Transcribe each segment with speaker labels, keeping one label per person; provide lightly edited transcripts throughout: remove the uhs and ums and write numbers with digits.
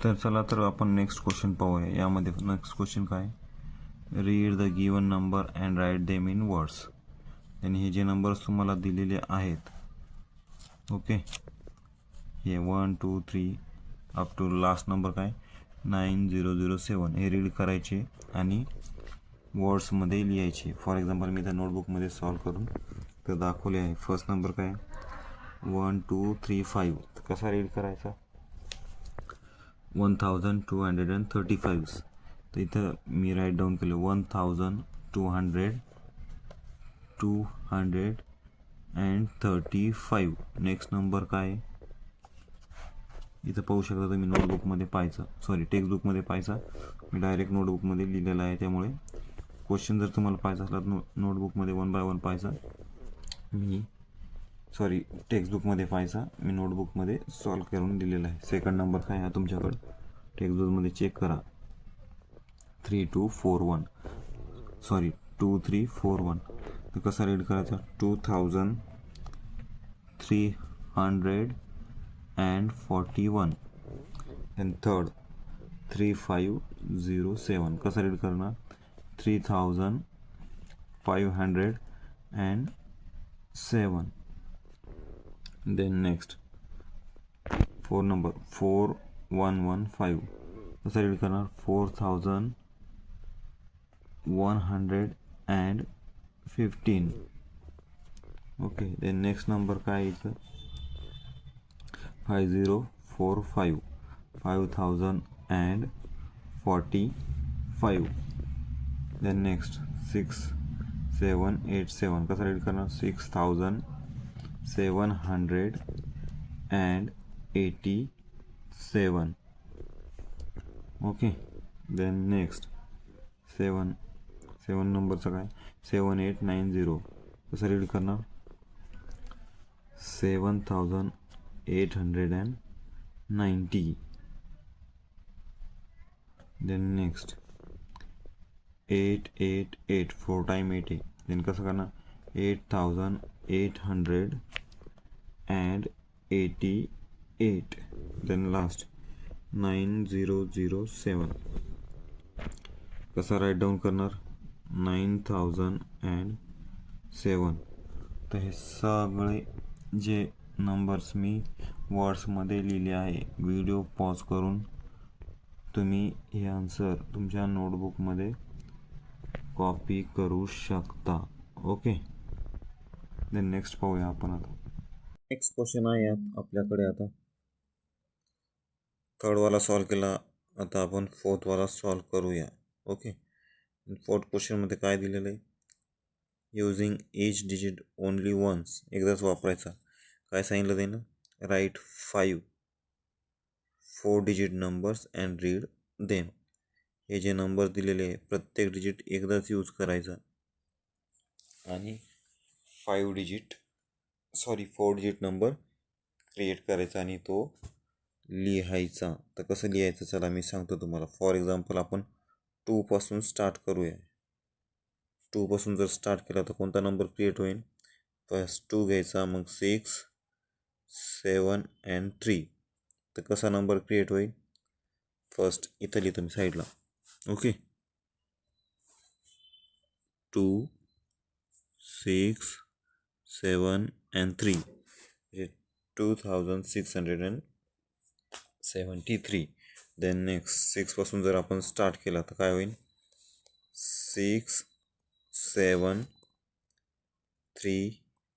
Speaker 1: तर चला तर आपण नेक्स्ट क्वेश्चन पाहूया. यामध्ये नेक्स्ट क्वेश्चन काय, read the given number and write them in words. आणि हे जे नंबर्स तुम्हाला दिलेले आहेत, ओके, हे 1 2 3 अप टू लास्ट नंबर काय 9007 हे रीड करायचे आणि वर्ड्समध्ये लिहायचे. फॉर एक्झाम्पल मी त्या नोटबुकमध्ये सॉल्व करून तर दाखवले आहे. फर्स्ट नंबर काय 1 2 3 5. कसा रीड करायचा 1235. तर इथं मी राईट डाऊन केलं 1235. नेक्स्ट नंबर काय इथं पाहू शकता तुम्ही, नोटबुकमध्ये पाहायचं, सॉरी टेक्स्टबुकमध्ये पाहायचा. मी डायरेक्ट नोटबुकमध्ये लिहिलेलं आहे, त्यामुळे क्वेश्चन जर तुम्हाला पाहायचा असला तर नोटबुकमध्ये 1 बाय 1 पाहायचा. टेक्स्टबुकमध्ये पाहायचा. मी नोटबुकमध्ये सॉल्व करून दिलेला आहे. सेकंड नंबर काय आहे तुमच्याकडं, टेक्स्टबुकमध्ये चेक करा 3241, सॉरी 2341. तर कसा रीड करायचा 2341. And third 3507. कसा रीड करणार 3507. Then next 4 number 4115. कसा रीड करणार 4115. ओके. देन नेक्स्ट नंबर काय इथं 5045, 5045. Then next 6787. कसा रीड करणार 6787. ओके. देन नेक्स्ट 7 नंबरचं काय 7890. कसं रीड करणार 7890. Then next 888, 4 time 8. देन कसं करणार 8888. Then last 9007. कसा राईट डाऊन करणार 9007. तर हे सगळे जे नंबर्स मी वर्ड्समध्ये लिहिले आहे, व्हिडिओ पॉज करून तुम्ही हे आन्सर तुमच्या नोटबुकमध्ये कॉपी करू शकता. ओके. देन नेक्स्ट पाहूया आपण. आता नेक्स्ट क्वेश्चन आहे आपल्याकडे. आता थर्डवाला सॉल्व केला, आता आपण फोर्थवाला सॉल्व करूया. ओके. फोर्थ क्वेश्चनमध्ये काय दिलेलं आहे, using each digit only once. एकदाच वापरायचा. काय सांगितलं त्यानं, write 5 4 digit numbers and read them. हे जे नंबर दिलेले आहे प्रत्येक डिजिट एकदाच यूज करायचा आणि 4 डिजिट नंबर क्रिएट करायचा आणि तो लिहायचा. तर कसं लिहायचं चला मी सांगतो तुम्हाला. फॉर एक्झाम्पल आपण 2 पासून स्टार्ट करूया. 2 पासून जर स्टार्ट केला तर कोणता नंबर क्रिएट होईल, फर्स्ट 2 घ्यायचा, मग 6 7 अँड 3. तर कसा नंबर क्रिएट होईल, फर्स्ट इथं लिहितो मी साईडला. ओके. 2 6 7 अँड 3 म्हणजे 2673. देन नेक्स्ट 6 पासून जर आपण स्टार्ट केला तर काय होईल 6 7 3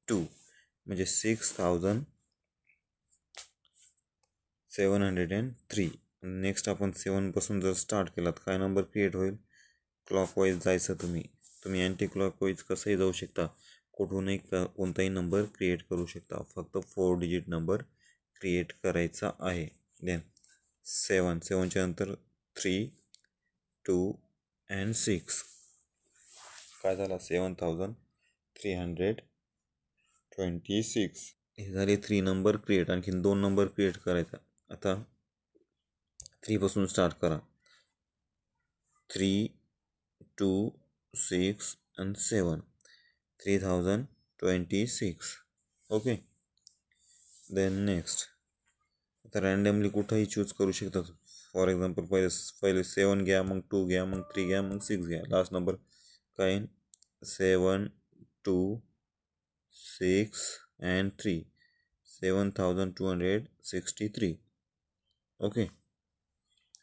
Speaker 1: 2 म्हणजे 6703. नेक्स्ट आपण 7 पासून जर स्टार्ट केला तर काय नंबर क्रिएट होईल, क्लॉकवाईज जायचं. तुम्ही अँटी क्लॉकवाईज कसंही जाऊ शकता, कुठूनही कोणताही नंबर क्रिएट करू शकता. फक्त 4 डिजिट नंबर क्रिएट करायचा आहे. देन 7च्या नंतर 3 2 अँड 6. काय झाला 7326. हे झाले 3 नंबर क्रिएट. आणखीन 2 नंबर क्रिएट करायचा. आता 3 पासून स्टार्ट करा, 3 2 6 अँड 7, 3026. ओके. देन नेक्स्ट आता रँडमली कुठंही चूज करू शकता. फॉर एक्झाम्पल पहिले 7 घ्या, मग 2 घ्या, मग 3 घ्या, मग 6 घ्या. लास्ट नंबर काय 7 2 6 अँड 3 7263. ओके,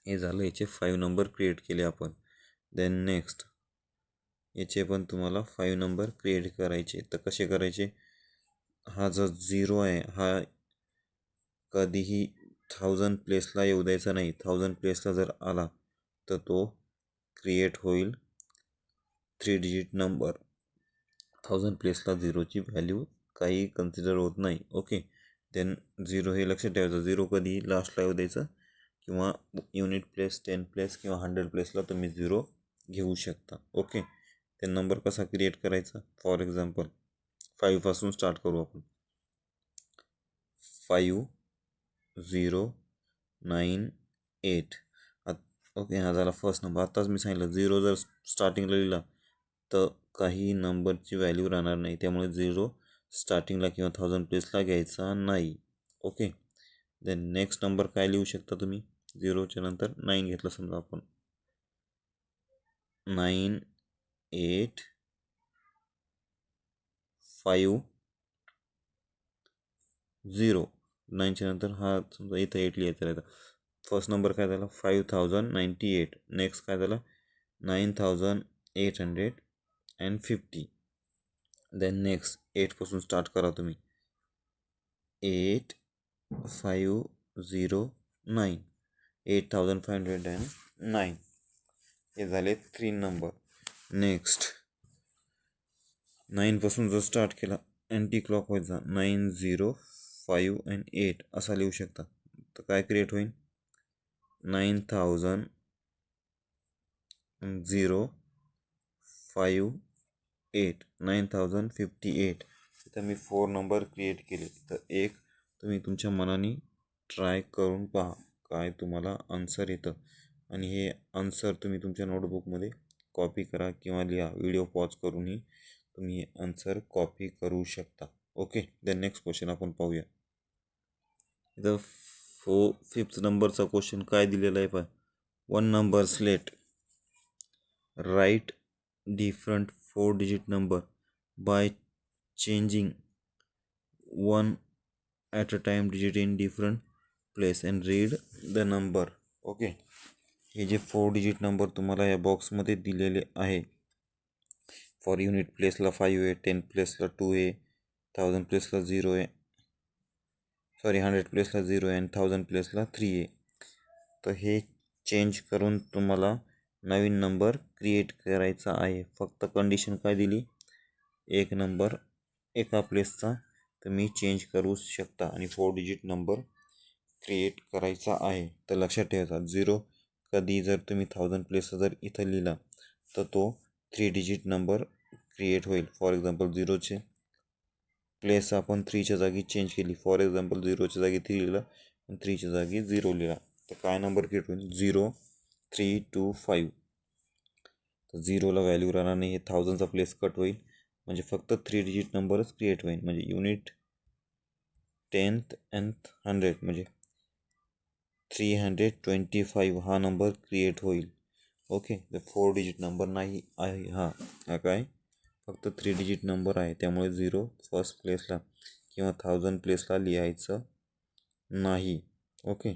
Speaker 1: हे झालं. याचे 5 नंबर क्रिएट केले आपण. देन नेक्स्ट याचे पण तुम्हाला 5 नंबर क्रिएट करायचे. तर कसे करायचे, हा जो 0 आहे हा कधीही 1000 प्लेसला येऊ द्यायचा नाही. 1000 प्लेसला जर आला तर तो क्रिएट होईल 3 डिजिट नंबर. 1000 प्लेसला 0ची व्हॅल्यू काही कन्सिडर होत नाही. ओके, देन 0 हे लक्षात ठेवायचं. 0 कधी लास्टला येऊ द्यायचं, किंवा युनिट प्लेस 10 प्लेस किंवा 100 प्लेसला तुम्ही 0 घेऊ शकता. ओके, ते नंबर कसा क्रिएट करायचा, फॉर एक्झाम्पल 5 पासून स्टार्ट करू आपण. 5 0 9 8. ओके, हा झाला फर्स्ट नंबर. आत्ताच मी सांगितलं 0 जर स्टार्टिंगला लिहिला तर काही नंबरची व्हॅल्यू राहणार नाही, त्यामुळे 0 स्टार्टिंगला किंवा 1000 प्लेसला घ्यायचा नाही. ओके, देन नेक्स्ट नंबर काय लिहू शकता तुम्ही, 0च्या नंतर 9 घेतलं समजा आपण. 9 8 5 0. 9च्या नंतर हा समजा इथं 8 लिहायचा राहता. फर्स्ट नंबर काय झाला 5098. नेक्स्ट काय झाला 9850. देन नेक्स्ट 8 पासून स्टार्ट करा तुम्ही. 8 5 0 9 8509. हे झाले 3 नंबर. नेक्स्ट 9 पासून जर स्टार्ट केला अँटी क्लॉकवाईजचा 9 0 5 अँड 8 असा लिहू शकता. तर काय क्रिएट होईल 9000 0 5 8 9058. इथं मी 4 नंबर क्रिएट केले. तर एक तुम्ही तुमच्या मनाने ट्राय करून पहा काय तुम्हाला आन्सर येतं, आणि हे आन्सर तुम्ही तुमच्या नोटबुकमध्ये कॉपी करा किंवा लिहा. व्हिडिओ पॉज करूनही तुम्ही हे आन्सर कॉपी करू शकता. ओके, देन नेक्स्ट क्वेश्चन आपण पाहूया. इथं 5th नंबरचा क्वेश्चन काय दिलेला आहे पहा. 1 number slate, write different 4 digit number by changing 1 at a time digit in different place and read the number. Okay, हे जे 4 डिजिट नंबर तुम्हाला या बॉक्समध्ये दिलेले आहे. फॉर युनिट प्लेसला 5 आहे, 10 प्लेसला 2 आहे, 1000 प्लेसला 0 आहे, 100 प्लेसला 0 आहे आणि 1000 प्लेसला 3 आहे. तर हे चेंज करून तुम्हाला नवीन नंबर क्रिएट करायचा आहे. फक्त कंडिशन काय दिली, एक नंबर एका प्लेसचा तुम्ही चेंज करू शकता आणि 4 डिजिट नंबर क्रिएट करायचा आहे. तर लक्षात ठेवायचा 0 कधी जर तुम्ही 1000 प्लेसचा जर इथं लिहिला तर तो 3 डिजिट नंबर क्रिएट होईल. फॉर एक्झाम्पल 0चे प्लेस आपण 3च्या जागी चेंज केली. फॉर एक्झाम्पल 0च्या जागी 3 लिहिलं आणि 3च्या जागी 0 लिहिला तर काय नंबर क्रिएट होईल 0 3 2 5. तर 0ला व्हॅल्यू राहणार नाही, हे 1000चा प्लेस कट होईल, म्हणजे फक्त 3 डिजिट नंबरच क्रिएट होईल. म्हणजे युनिट 10th and 100 म्हणजे 325 हा नंबर क्रिएट होईल. ओके, तर 4 डिजिट नंबर नाही आहे हा काय फक्त 3 डिजिट नंबर आहे, त्यामुळे 0 फर्स्ट प्लेसला किंवा 1000 प्लेसला लिहायचं नाही. ओके,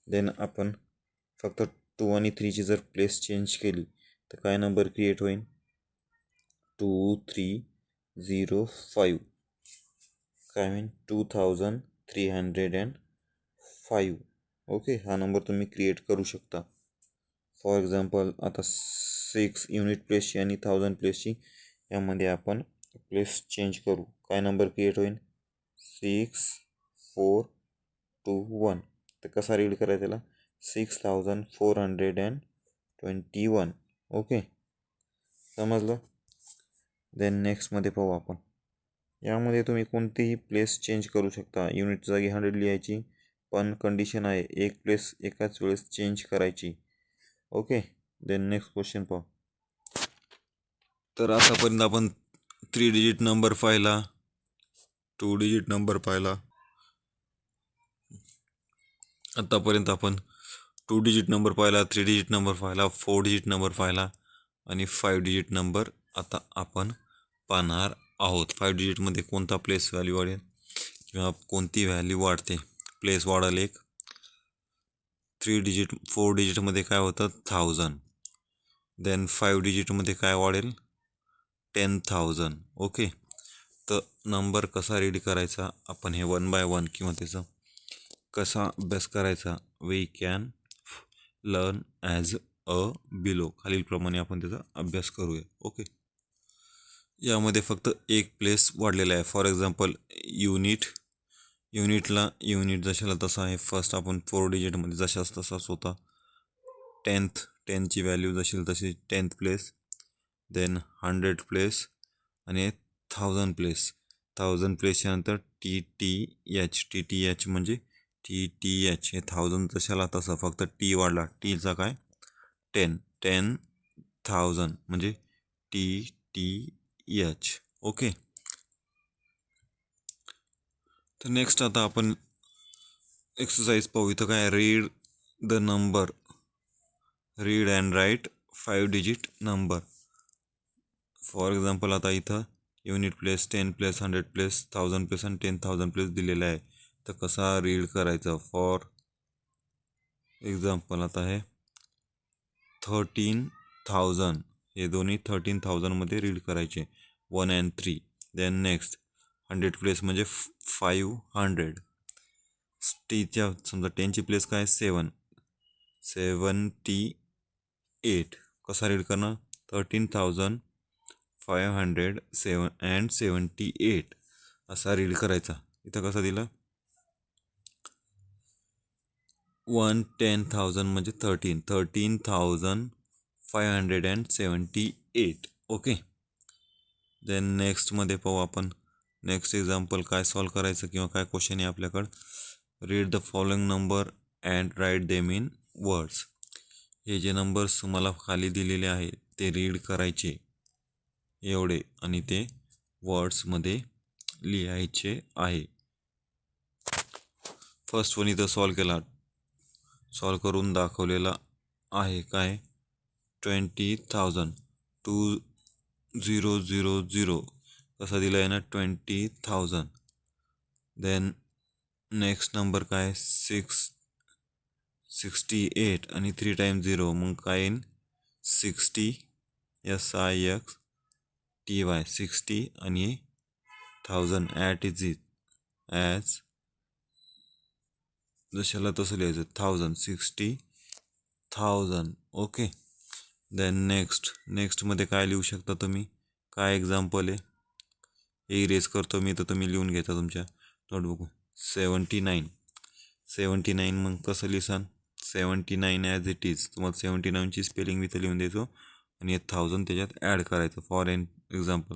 Speaker 1: देन आपण फक्त 2 आणि 3ची जर प्लेस चेंज केली तर काय नंबर क्रिएट होईल 2305. काय होईल 2305. ओके, हा नंबर तुम्ही क्रिएट करू शकता. फॉर एक्झाम्पल आता 6 युनिट प्लेसची आणि 1000 प्लेसची यामध्ये आपण प्लेस चेंज करू. काय नंबर क्रिएट होईल 6421. तर कसा रीड करायचा त्याला 6421. ओके, समजलं. देन नेक्स्टमध्ये पाहू आपण. यामध्ये तुम्ही कोणतीही प्लेस चेंज करू शकता. युनिटच्या जागी 100 लिहायची, पण कंडिशन आहे एक प्लेस एकाच वेळेस चेंज करायची. ओके, देन नेक्स्ट क्वेश्चन पाहू. तर आतापर्यंत आपण 3 डिजिट नंबर पाहिला, 2 डिजिट नंबर पाहिला, आतापर्यंत आपण 2 डिजिट नंबर पाहिला, 3 डिजिट नंबर पाहिला, 4 डिजिट नंबर पाहिला आणि 5 डिजिट नंबर आता आपण पाहणार आहोत. 5 डिजिटमध्ये कोणता प्लेस व्हॅल्यू वाढेल किंवा कोणती व्हॅल्यू वाढते. प्लेस वाढेल एक. 3 डिजिट 4 डिजिटमध्ये काय होतं 1000. देन 5 डिजिटमध्ये काय वाढेल 10,000. ओके. तर नंबर कसा रीड करायचा आपण हे 1 बाय 1 किंवा त्याचा कसा अभ्यास करायचा we can learn as a below. खालीलप्रमाणे आपण त्याचा अभ्यास करूया. ओके. यामध्ये फक्त एक प्लेस वाढलेला आहे. फॉर एक्झाम्पल युनिट जशाला तसा आहे. फर्स्ट आपण 4 डिजिटमध्ये जशाच तसाच होता. 10ची व्हॅल्यू जशी तशी 10th प्लेस. देन 100 प्लेस आणि 1000 प्लेस. 1000 प्लेसच्या नंतर TTH म्हणजे TTH हे 1000 तशाला तसा फक्त टी वाढला. टीचा काय 10,000 म्हणजे TTH. ओके. तर नेक्स्ट आता आपण एक्सरसाइज पाहू. इथं काय read the number, read and write 5 digit number. For example आता इथं unit place 10 place 100 place 1000 place आणि 10,000 प्लेस दिलेला आहे. तर कसा रीड करायचा. फॉर एक्झाम्पल आता आहे 13,000. हे दोन्ही 13,000मध्ये रीड करायचे 1 and 3. देन नेक्स्ट 100 प्लेस म्हणजे 500. टीच्या समजा 10ची प्लेस काय 78. कसा रीड करणार 13,578 असा रीड करायचा. इथं कसा दिला 10,000 म्हणजे 13,578. ओके. देन नेक्स्टमध्ये पाहू आपण. नेक्स्ट एक्झाम्पल काय सॉल्व करायचं किंवा काय क्वेश्चन आहे आपल्याकडं. Read the following number and write them in words. हे जे नंबर्स तुम्हाला खाली दिलेले आहे ते रीड करायचे एवढे आणि ते वर्ड्समध्ये लिहायचे आहे. फर्स्ट वन इथं सॉल्व करून दाखवलेला आहे. काय 20,000 2000 कसा दिला आहे ना 20,000. देन नेक्स्ट नंबर काय 68 आणि 3 टाइम्स 0 मग काय येईन 60 SIXTY 60 आणि 1000 ॲट इज इट ॲज जशाला तसं लिहायचं 60,000. ओके. देन नेक्स्टमध्ये काय लिहू शकता तुम्ही. काय एक्झाम्पल आहे हे इरेज करतो मी तर तुम्ही लिहून घेता तुमच्या नोटबुक. 79 मग कसं लिहिसान 79 ॲज इट इज. तुम्हाला 79ची स्पेलिंग मी तर लिहून द्यायचो आणि 1000 त्याच्यात ॲड करायचं. फॉर एक्झाम्पल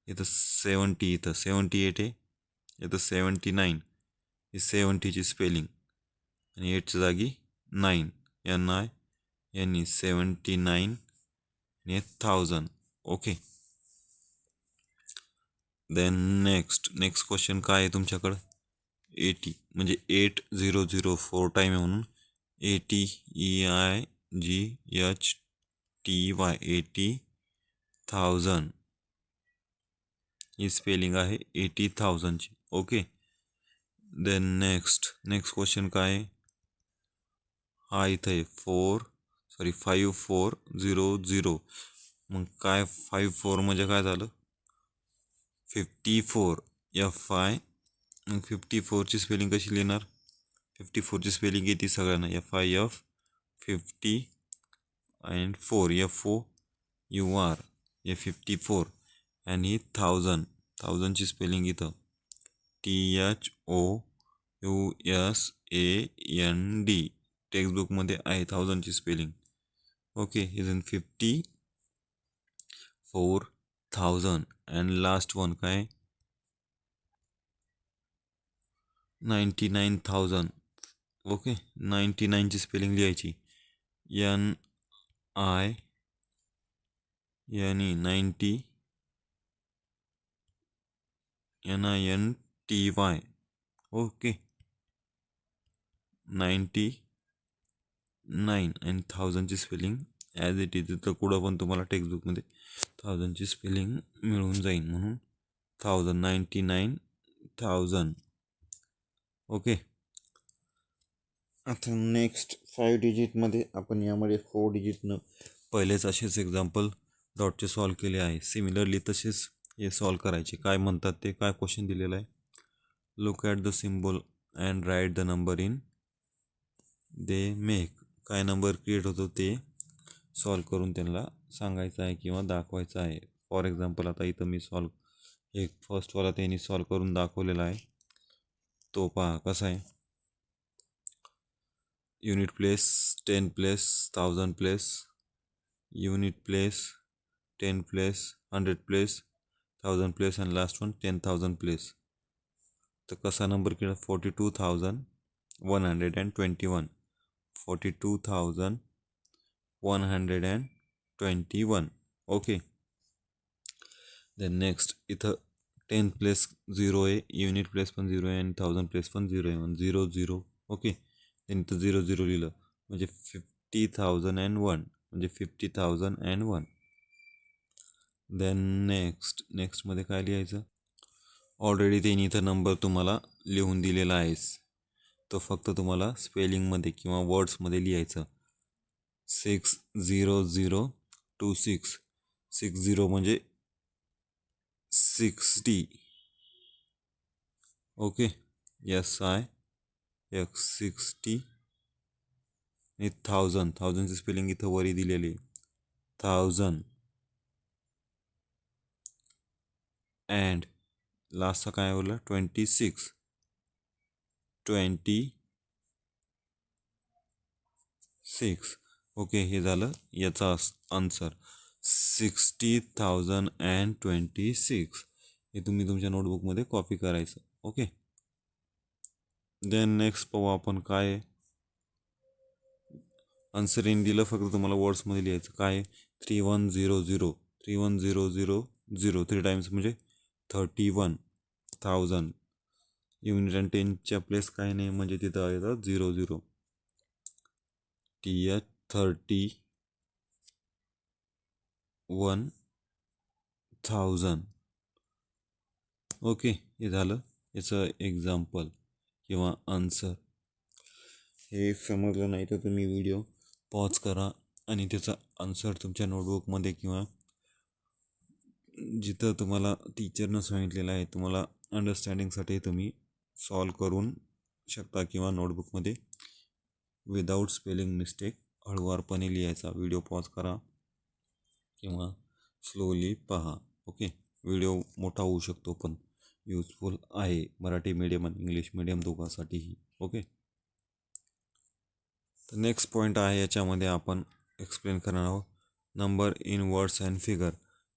Speaker 1: इथं 70 इथं 78 आहे. इथं 79 ही 70ची स्पेलिंग आणि 8च्या जागी 9 NI 79 आणि 1000. ओके. देन नेक्स्ट क्वेश्चन काय आहे तुमच्याकडं 80 म्हणजे 8004 टाईम आहे म्हणून 80EIGHTY 80,000 ही स्पेलिंग आहे 80,000ची. ओके. देन नेक्स्ट क्वेश्चन काय आहे हा इथं आहे 5400. मग काय 54 म्हणजे काय झालं 54 FI. मग 54ची स्पेलिंग कशी लिहिणार 54ची स्पेलिंग येते सगळ्यांना FIF 50 अँड 4 FOUR हे 54 आणि 1000ची स्पेलिंग इथं THOUSAND टेक्स्टबुकमध्ये आहे 1000ची spelling. Okay. Is 54,000 and last one काय 99,000. ओके. 99ची स्पेलिंग लिहायची NINE 90 NINTY. ओके. 99 आणि 1000ची स्पेलिंग ॲज इट इज. तर कुठं पण तुम्हाला टेक्स्टबुकमध्ये 1000ची स्पेलिंग मिळून जाईल, म्हणून 99,000. ओके. आता नेक्स्ट 5 डिजिटमध्ये आपण यामध्ये 4 डिजिटनं पहिलेच असेच एक्झाम्पल डॉटचे सॉल्व केले आहे. सिमिलरली तसेच हे सॉल्व करायचे. काय म्हणतात ते, काय क्वेश्चन दिलेला आहे, look at the symbol and write the number in they make. काय नंबर क्रिएट होतो ते सॉल्व करून त्यांना सांगायचं आहे किंवा दाखवायचं आहे. फॉर एक्झाम्पल आता इथं मी एक फर्स्टवाला त्यांनी सॉल्व करून दाखवलेला आहे. तो पहा कसा आहे. Unit place 10 place 1000 place, unit place 10 place 100 place 1000 place आणि लास्ट वन 10,000 प्लेस. तर कसा नंबर केला, 42,121. 42,121. ओके. देन नेक्स्ट इथं 10 प्लेस 0 आहे, युनिट प्लेस पण 0 आहे आणि 1000 प्लेस पण 0 आहे, 0 0. ओके. देन इथं 0 0 लिहिलं म्हणजे 50,001, म्हणजे 50,001. देन नेक्स्टमध्ये काय लिहायचं, ऑलरेडी त्यांनी इथं नंबर तुम्हाला लिहून दिलेला आहेस, तो फक्त तुम्हाला स्पेलिंगमध्ये किंवा वर्ड्समध्ये लिहायचं. 60026. 60 म्हणजे 60. ओके. SIX60 आणि 1000ची स्पेलिंग इथं वरी दिलेली आहे, 1000. अँड लास्टचा काय बोलला, 26. ओके. हे झालं याचा आन्सर, 60,026. हे तुम्ही तुमच्या नोटबुकमध्ये कॉपी करायचं. ओके. देन नेक्स्ट पाहू आपण काय आहे. आन्सर इन दिलं, फक्त तुम्हाला वर्ड्समध्ये लिहायचं. काय 3100. 31,000 3 टाइम्स म्हणजे 31,000. युनिट आणि 10च्या प्लेस काय नाही, म्हणजे तिथं येतं 00. TH 31,000. ओके. हे झालं याचं एक्झाम्पल किंवा आन्सर. हे समजलं नाही तर तुम्ही व्हिडिओ पॉज करा आणि त्याचा आन्सर तुमच्या नोटबुकमध्ये किंवा जिथं तुम्हाला टीचरनं सांगितलेलं आहे तुम्हाला अंडरस्टँडिंगसाठी तुम्ही सॉल्व करून शकता, किंवा नोटबुकमध्ये विदाऊट स्पेलिंग मिस्टेक हळूवारपणे लिहायचा. व्हिडिओ पॉज करा किंवा स्लोली पहा. ओके. व्हिडिओ मोठा होऊ शकतो पण युजफुल आहे मराठी मीडियम आणि इंग्लिश मीडियम दोघांसाठीही. ओके. तर नेक्स्ट पॉईंट आहे, याच्यामध्ये आपण एक्सप्लेन करणार आहोत number in words and figure.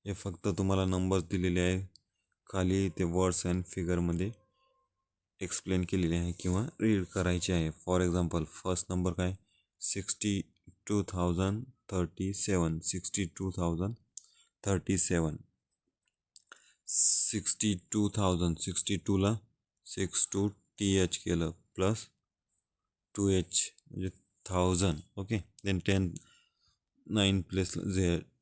Speaker 1: हे फक्त तुम्हाला नंबर दिलेले आहे, खाली ते वर्ड्स अँड फिगरमध्ये एक्सप्लेन केलेले आहे किंवा रीड करायचे आहे. फॉर एक्झाम्पल फर्स्ट नंबर काय, 62,037. 62,037. 62,062ला 62 TH केलं प्लस 2H म्हणजे 1000. ओके. देन 9 प्लेसला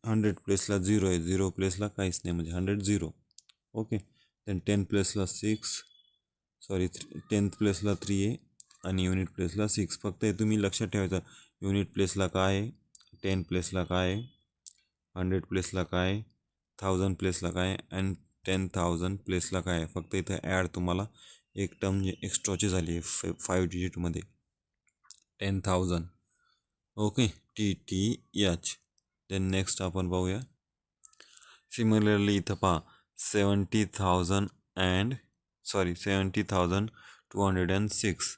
Speaker 1: 100 प्लेसला 0 आहे, 0 प्लेसला काहीच नाही म्हणजे 100 0. ओके. देन 10 प्लेसला 10th प्लेसला 3 आहे आणि युनिट प्लेसला 6. फक्त हे तुम्ही लक्षात ठेवायचं, युनिट प्लेसला काय आहे, 10 प्लेसला काय आहे, 100 प्लेसला काय आहे, 1000 प्लेसला काय आहे आणि 10,000 प्लेसला काय आहे. फक्त इथं ॲड तुम्हाला एक टर्म एक्स्ट्राची झाली आहे 5 डिजिटमध्ये, 10,000. ओके. TTH. देन नेक्स्ट आपण पाहूया. सिमिलरली इथं पहा 70,206.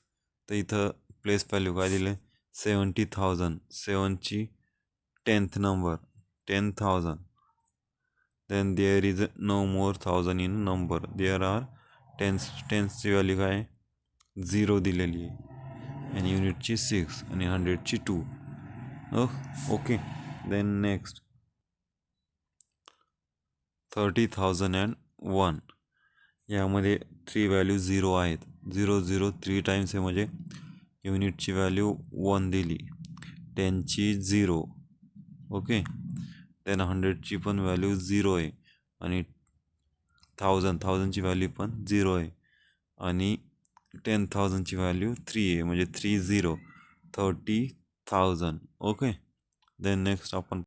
Speaker 1: तर इथं प्लेस व्हॅल्यू काय दिले, 70,000. 7ची 10th number 10,000. Then there is no more 1000 in number. There are टेन्सची व्हॅल्यू काय 0 दिलेली आहे आणि युनिटची 6 आणि 100ची 2. ओके. Then next 30,001. यामध्ये 3 व्हॅल्यू 0 आहेत. 0 0 3 टाइम्स आहे म्हणजे युनिटची व्हॅल्यू 1 दिली, 10ची 0, ओके. देन 100ची पण व्हॅल्यू 0 आहे आणि 1000ची व्हॅल्यू पण 0 आहे आणि 10,000ची व्हॅल्यू 3 आहे, म्हणजे 30, 30,000, ओके. देन नेक्स्ट आपण